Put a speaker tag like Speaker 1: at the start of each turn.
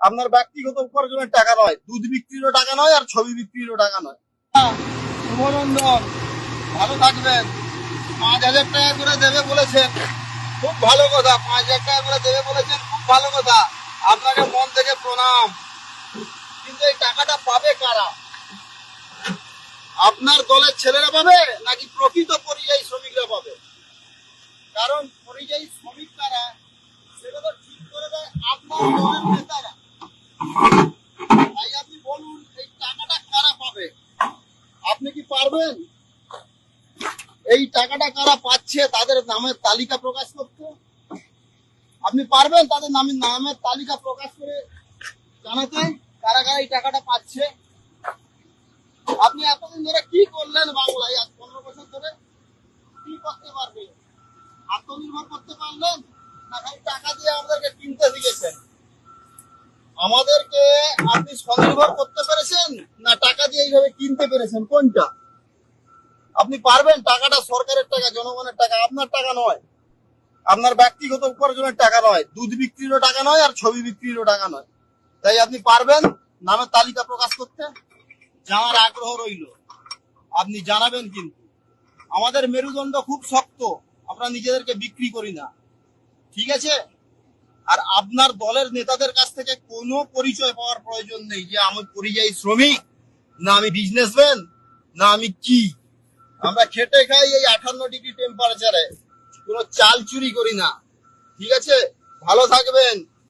Speaker 1: আপনার ব্যক্তিগত উপার্জনের টাকা নয়, দুধ বিক্রিরও টাকা নয়, আর ছবি বিক্রিরও টাকা নয়। শুভনন্দন, ভালো থাকবেন। 5,000 টাকা করে দেবে বলেছেন, খুব ভালো কথা। 5,000 টাকা করে দেবে বলেছেন, খুব ভালো কথা। আপনাকে মন থেকে প্রণাম। কিন্তু এই টাকাটা পাবে কারা? আপনার দলের ছেলেরা পাবে নাকি প্রকৃত পরিযায়ী শ্রমিকরা পাবে? কারণ পরিযায়ী শ্রমিক কারা সেটা তো ঠিক করে দেয় আপনার দলের নেতারা। তাই আপনি বলুন, এই টাকাটা কারা পাবে? আপনি কি পারবেন এই টাকাটা কারা পাচ্ছে তাদের নামের তালিকা প্রকাশ করতে? আপনি পারবেন তাদের নামের তালিকা প্রকাশ করে জানাতে কারা কারা এই টাকাটা পাচ্ছে? আপনি এতদিন ধরে কি করলেন বাংলায়? আজ 15 বছর ধরে কি করতে পারবেন? আত্মনির্ভর করতে পারলেন না খালি টাকা দিয়ে আমাদেরকে কিনতে শিখেছেন? আমাদেরকে আপনি স্বনির্ভর করতে পেরেছেন না টাকা দিয়ে এইভাবে কিনতে পেরেছেন? কোনটা? আপনি পারবেন? টাকাটা সরকারের টাকা, জনগণের টাকা, আপনার টাকা নয়, আপনার ব্যক্তিগত উপার্জনের টাকা নয়, দুধ বিক্রিরও টাকা নয়, আর ছবি বিক্রিরও টাকা নয়। তাই আপনি পারবেন নামের তালিকা প্রকাশ করতে? জানার আগ্রহ রইল, আপনি জানাবেন। কিন্তু আমাদের মেরুদণ্ড খুব শক্ত, আমরা নিজেদেরকে বিক্রি করি না, ঠিক আছে? আর আপনার দলের নেতাদের কাছ থেকে কোনো পরিচয় পাওয়ার প্রয়োজন নেই যে আমি পরিযায়ী শ্রমিক, না আমি বিজনেসম্যান, না আমি কি। আমরা খেটে খাই এই 58 ডিগ্রি টেম্পারেচারে, কোনো চাল চুরি করি না, ঠিক আছে? ভালো থাকবেন।